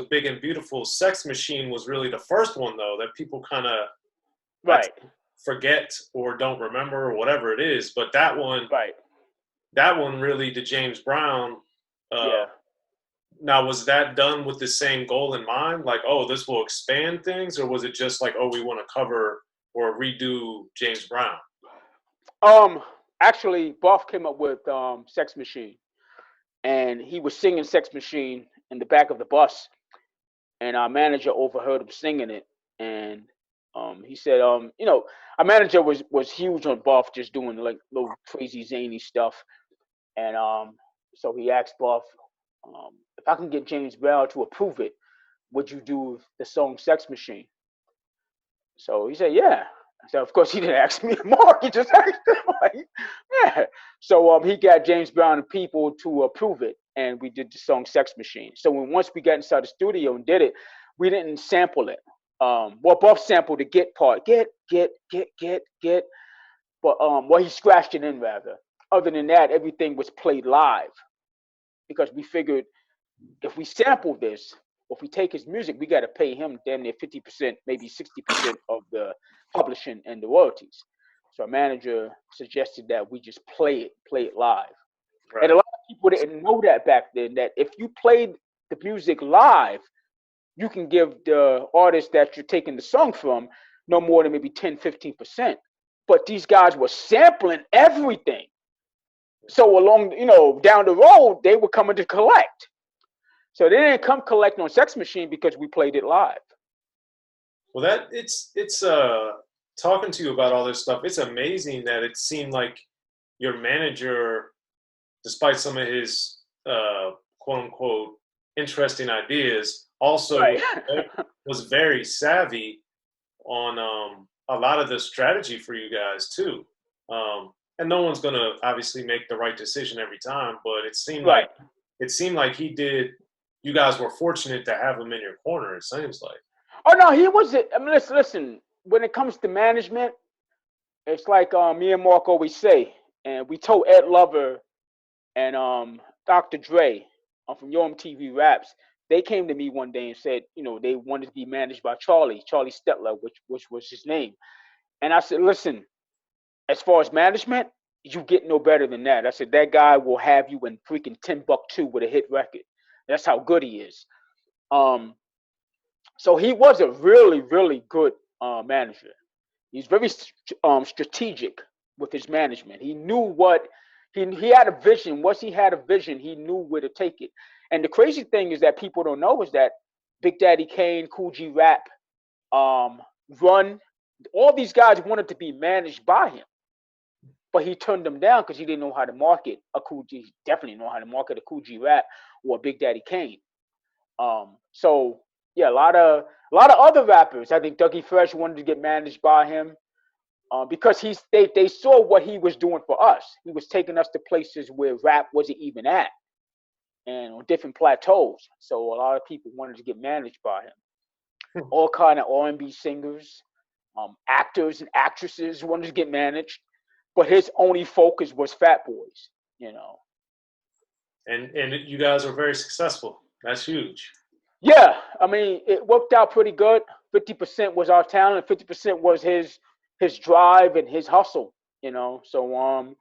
with Big and Beautiful, Sex Machine was really the first one, though, that people kind of Right. forget or don't remember or whatever it is. But that one really, the James Brown. Yeah. Now, was that done with the same goal in mind? Like, oh, this will expand things, or was it just like, oh, we want to cover or redo James Brown? Actually, Buff came up with Sex Machine, and he was singing Sex Machine in the back of the bus, and our manager overheard him singing it, and he said, our manager was huge on Buff, just doing like little crazy zany stuff, and so he asked Buff, if I can get James Brown to approve it, would you do the song Sex Machine? So he said, yeah. So of course he didn't ask me, Mark. He just asked him, like, yeah. So he got James Brown and people to approve it, and we did the song Sex Machine. So once we got inside the studio and did it, we didn't sample it. Well, Buff sampled the get part, get, but well, he scratched it in rather. Other than that, everything was played live because we figured if we sample this, if we take his music, we got to pay him damn near 50%, maybe 60% of the publishing and the royalties. So our manager suggested that we just play it live. Right. And a lot of people didn't know that back then, that if you played the music live, you can give the artist that you're taking the song from no more than maybe 10, 15%. But these guys were sampling everything. So along, down the road, they were coming to collect. So they didn't come collect on Sex Machine because we played it live. Well, it's talking to you about all this stuff. It's amazing that it seemed like your manager, despite some of his quote unquote interesting ideas, also Right. was very savvy on a lot of the strategy for you guys too. And no one's gonna obviously make the right decision every time, but it seemed Right. like he did. You guys were fortunate to have him in your corner. It seems like. Oh no, he was. I mean, listen. When it comes to management, it's like me and Mark always say, and we told Ed Lover and Dr. Dre from Yo MTV Raps. They came to me one day and said, they wanted to be managed by Charlie Stetler, which was his name. And I said, listen, as far as management, you get no better than that. I said that guy will have you in freaking Timbuktu with a hit record. That's how good he is. So he was a really, really good manager. He's very strategic with his management. He knew what he had a vision. Once he had a vision, he knew where to take it. And the crazy thing is that people don't know is that Big Daddy Kane, Kool G Rap, Run, all these guys wanted to be managed by him, but he turned them down because he didn't know how to market a Kool G. He definitely know how to market a Kool G Rap or a Big Daddy Kane. So yeah, a lot of other rappers. I think Dougie Fresh wanted to get managed by him because they saw what he was doing for us. He was taking us to places where rap wasn't even at, and on different plateaus. So a lot of people wanted to get managed by him. All kind of R&B singers, actors and actresses wanted to get managed, but his only focus was Fat Boys. And you guys were very successful. That's huge. Yeah, I mean, it worked out pretty good. 50% was our talent, 50% was his drive and his hustle. So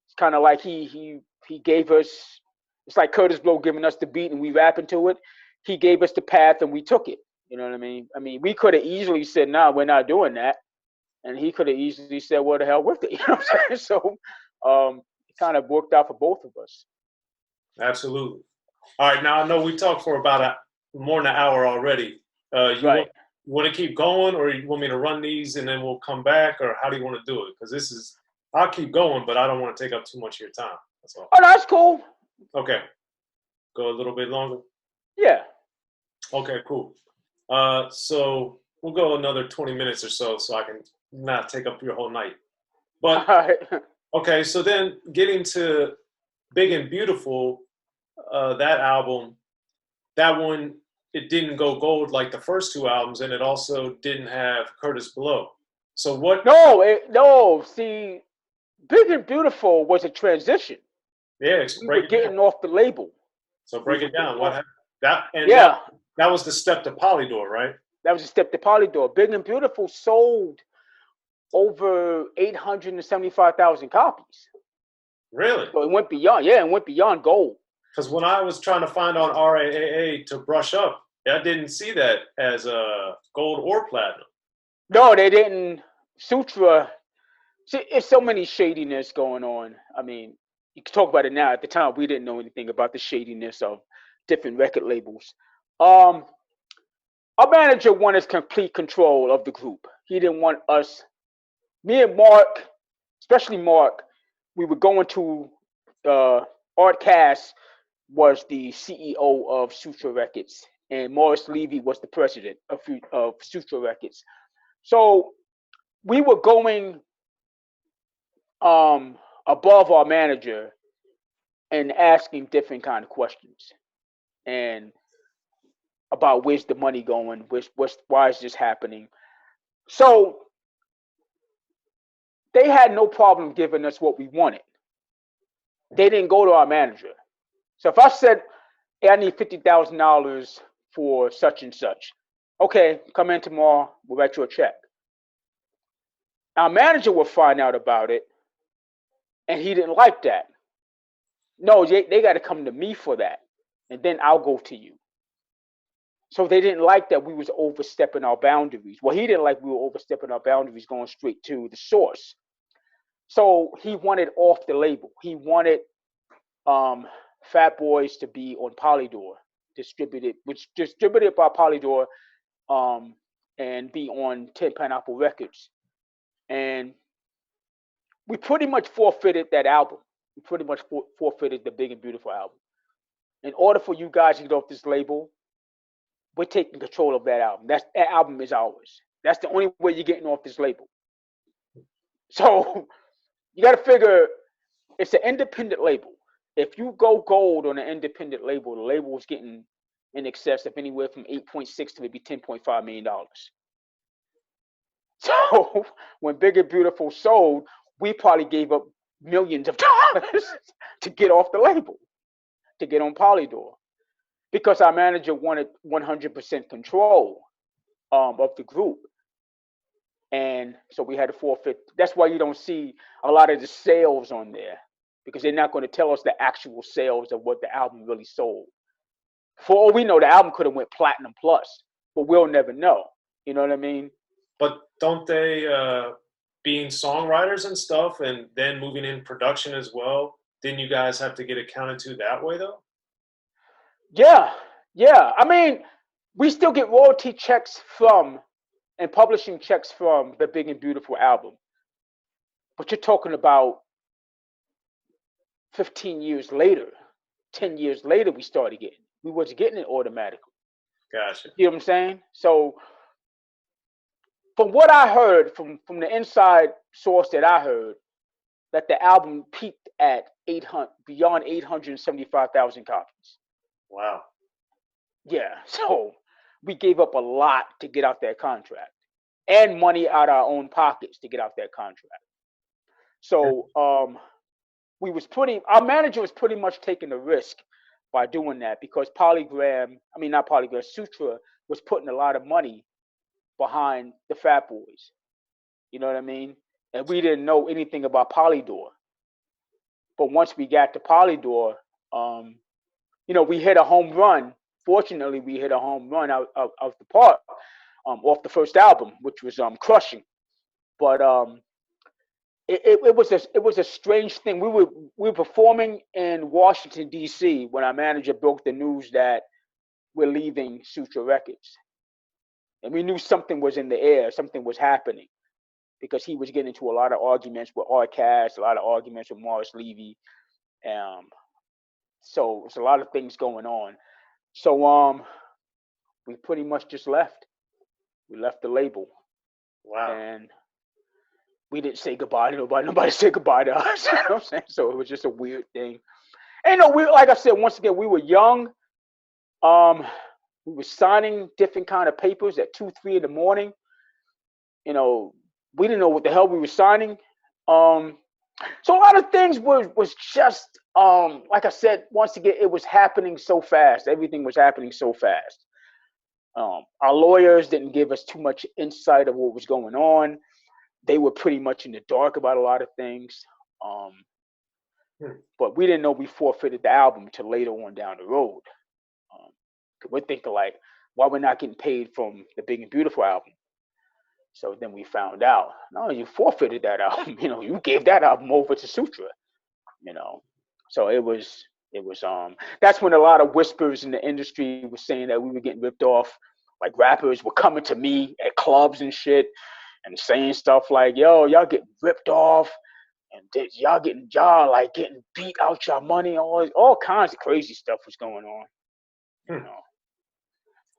it's kind of like he gave us. It's like Curtis Blow giving us the beat and we rapping to it. He gave us the path and we took it. You know what I mean? I mean, we could have easily said, "No, we're not doing that," and he could have easily said, "What the hell with it?" You know what I'm saying? So it kind of worked out for both of us. Absolutely. All right. Now I know we talked for about more than an hour already. You Right. want to keep going, or you want me to run these and then we'll come back, or how do you want to do it? Because I'll keep going, but I don't want to take up too much of your time. That's all. Oh, no, that's cool. Okay. Go a little bit longer. Yeah. Okay. Cool. So we'll go another 20 minutes or so I can not take up your whole night. But All right. okay, so then getting to Big and Beautiful, that album, that one, it didn't go gold like the first two albums, and it also didn't have Curtis Blow. So what? No. See, Big and Beautiful was a transition. Yeah, We were getting off the label. So break it down. What happened? Yeah. That was the step to Polydor, right? That was a step to Polydor. Big and Beautiful sold over 875,000 copies. Really? So it went beyond, yeah, it went beyond gold. Because when I was trying to find on RAAA to brush up, I didn't see that as gold or platinum. No, they didn't. Sutra, see, it's so many shadiness going on. I mean, you can talk about it now. At the time, we didn't know anything about the shadiness of different record labels. Um, our manager wanted complete control of the group. He didn't want us, me and Mark, especially Mark, we were going to Art Cass was the CEO of Sutra Records, and Morris Levy was the president of Sutra Records. So we were going above our manager and asking different kind of questions and about where's the money going, why is this happening. So they had no problem giving us what we wanted. They didn't go to our manager. So if I said, hey, I need $50,000 for such and such, okay, come in tomorrow, we'll write you a check. Our manager will find out about it, and he didn't like that. No, they got to come to me for that, and then I'll go to you. So they didn't like that we was overstepping our boundaries. Well, he didn't like we were overstepping our boundaries, going straight to the source. So he wanted off the label. He wanted Fat Boys to be on Polydor, distributed by Polydor, and be on 10 Pineapple Records. And we pretty much forfeited that album. We pretty much forfeited the Big and Beautiful album. In order for you guys to get off this label, we're taking control of that album. That album is ours. That's the only way you're getting off this label. So you got to figure it's an independent label. If you go gold on an independent label, the label is getting in excess of anywhere from 8.6 to maybe $10.5 million. So when Big and Beautiful sold, we probably gave up millions of dollars to get off the label, to get on Polydor, because our manager wanted 100% control of the group. And so we had to forfeit. That's why you don't see a lot of the sales on there, because they're not going to tell us the actual sales of what the album really sold. For all we know, the album could have went platinum plus, but we'll never know. You know what I mean? But don't they, being songwriters and stuff, and then moving in production as well, didn't you guys have to get accounted to that way, though? Yeah. I mean, we still get royalty checks from and publishing checks from the Big and Beautiful album. But you're talking about 15 years later, 10 years later, we started getting. We wasn't getting it automatically. Gotcha. You know what I'm saying? So from what I heard, from the inside source that I heard, that the album peaked at beyond 875,000 copies. Wow. Yeah, so we gave up a lot to get out that contract, and money out our own pockets to get out that contract. So our manager was pretty much taking the risk by doing that, because Sutra was putting a lot of money behind the Fat Boys. You know what I mean? And we didn't know anything about Polydor. But once we got to Polydor, we hit a home run. Fortunately, we hit a home run out of the park off the first album, which was crushing. But it was a strange thing. We were performing in Washington D.C. when our manager broke the news that we're leaving Sutra Records, and we knew something was in the air, something was happening, because he was getting into a lot of arguments with Art Cass, a lot of arguments with Morris Levy, so it's a lot of things going on. So we pretty much just left. We left the label. Wow. And we didn't say goodbye to nobody. Nobody said goodbye to us. You know what I'm saying? So it was just a weird thing. And like I said, once again, we were young. We were signing different kind of papers at 2, 3 in the morning. We didn't know what the hell we were signing. So a lot of things was just like I said, once again, it was happening so fast. Everything was happening so fast. Our lawyers didn't give us too much insight of what was going on. They were pretty much in the dark about a lot of things. But we didn't know we forfeited the album until later on down the road. We're thinking like, why we're not getting paid from the Big and Beautiful album? So then we found out, no, you forfeited that album. You gave that album over to Sutra. So it was that's when a lot of whispers in the industry was saying that we were getting ripped off. Like rappers were coming to me at clubs and shit and saying stuff like, yo, y'all getting ripped off and y'all getting beat out your money. All kinds of crazy stuff was going on.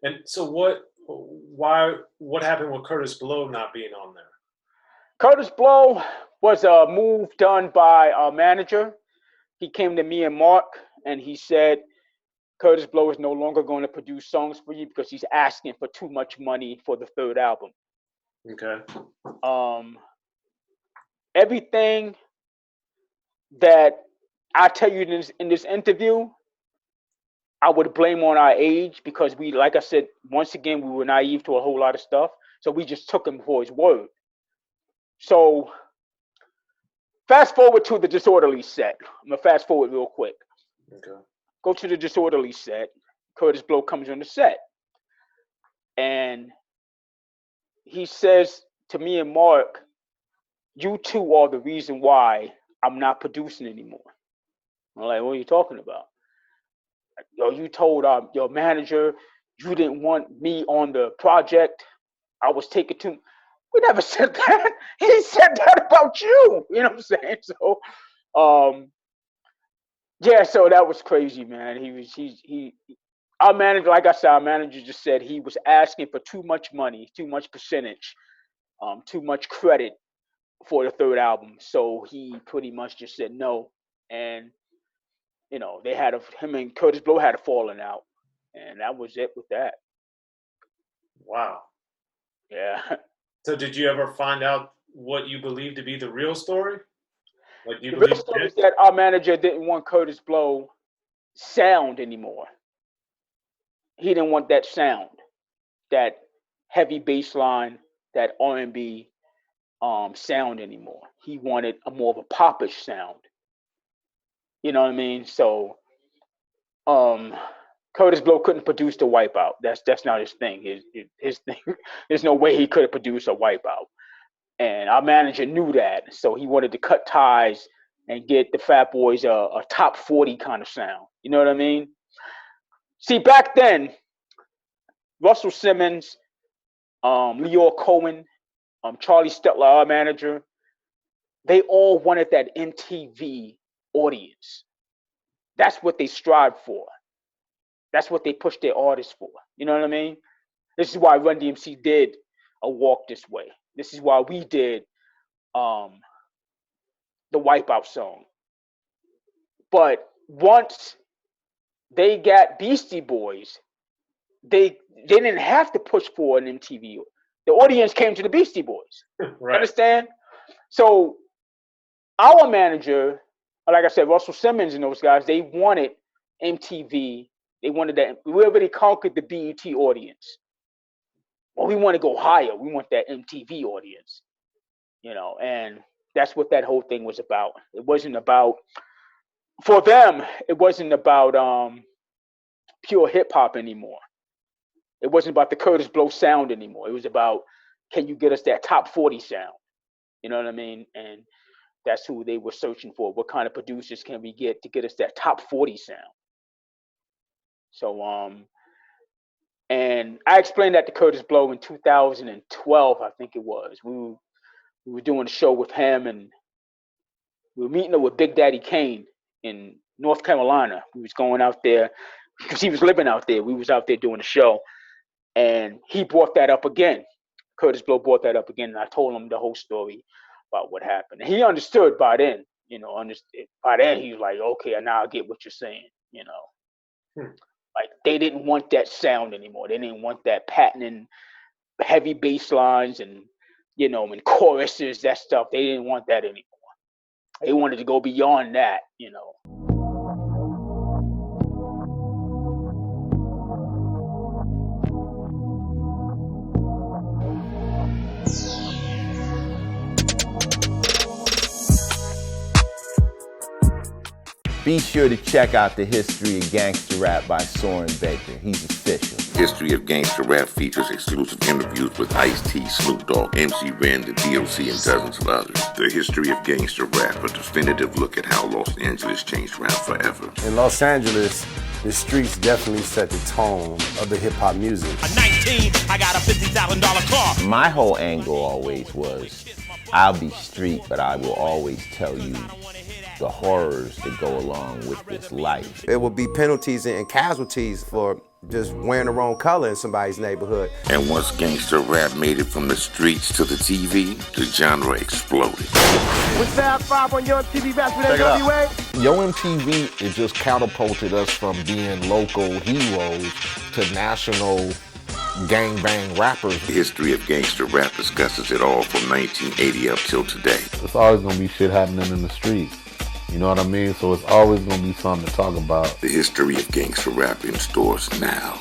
And so what happened with Curtis Blow not being on there? Curtis Blow was a move done by our manager. He came to me and Mark and he said, Curtis Blow is no longer going to produce songs for you because he's asking for too much money for the third album. Okay. Everything that I tell you in this interview, I would blame on our age because we, like I said, once again, we were naive to a whole lot of stuff. So we just took him for his word. So fast forward to the Disorderly set. I'm going to fast forward real quick. Okay. Go to the Disorderly set. Curtis Blow comes on the set. And he says to me and Mark, you two are the reason why I'm not producing anymore. I'm like, what are you talking about? Yo, you told your manager you didn't want me on the project. I was taken to. We never said that. He said that about you. You know what I'm saying? So, yeah. So that was crazy, man. Our manager, like I said, our manager just said he was asking for too much money, too much percentage, too much credit for the third album. So he pretty much just said no, and they had him and Curtis Blow had a falling out, and that was it with that. Wow. Yeah. So did you ever find out what you believe to be the real story? Like, do you The believe real story is that our manager didn't want Curtis Blow sound anymore. He didn't want that sound, that heavy bass line, that R&B sound anymore. He wanted a more of a popish sound. You know what I mean? So Curtis Blow couldn't produce the Wipeout. That's not his thing. His thing. There's no way he could have produced a Wipeout. And our manager knew that, so he wanted to cut ties and get the Fat Boys a top 40 kind of sound. You know what I mean? See, back then, Russell Simmons, Leor Cohen, Charlie Stetler, our manager, they all wanted that MTV audience. That's what they strived for. That's what they pushed their artists for. You know what I mean? This is why Run DMC did a Walk This Way. This is why we did the Wipeout song. But once they got Beastie Boys, they didn't have to push for an MTV. The audience came to the Beastie Boys. right. Understand? So our manager, like I said, Russell Simmons and those guys, they wanted MTV. They wanted that. We already conquered the BET audience. Well, we want to go higher. We want that MTV audience. And that's what that whole thing was about. It wasn't about, for them, it wasn't about pure hip hop anymore. It wasn't about the Curtis Blow sound anymore. It was about, can you get us that top 40 sound? You know what I mean? And that's who they were searching for. What kind of producers can we get to get us that top 40 sound? So, and I explained that to Curtis Blow in 2012, I think it was. We were doing a show with him, and we were meeting up with Big Daddy Kane in North Carolina. We was going out there because he was living out there. We was out there doing a show, and he brought that up again. Curtis Blow brought that up again, and I told him the whole story about what happened. And he understood by then. By then he was like, okay, now I get what you're saying. Like, they didn't want that sound anymore. They didn't want that patenting heavy bass lines and and choruses, that stuff. They didn't want that anymore. They wanted to go beyond that. Be sure to check out the History of Gangster Rap by Soren Baker. He's official. History of Gangster Rap features exclusive interviews with Ice-T, Snoop Dogg, MC Ren, the D.O.C, and dozens of others. The History of Gangster Rap, a definitive look at how Los Angeles changed rap forever. In Los Angeles, the streets definitely set the tone of the hip-hop music. At 19, I got a $50,000 car. My whole angle always was, I'll be street, but I will always tell you the horrors that go along with this life. It would be penalties and casualties for just wearing the wrong color in somebody's neighborhood. And once gangster rap made it from the streets to the TV, the genre exploded. With Fab 5 on Yo MTV Raps with NWA. Yo MTV, it just catapulted us from being local heroes to national gangbang rappers. The History of Gangster Rap discusses it all from 1980 up till today. It's always gonna be shit happening in the streets. You know what I mean? So it's always gonna be something to talk about. The History of Gangster Rap in stores now.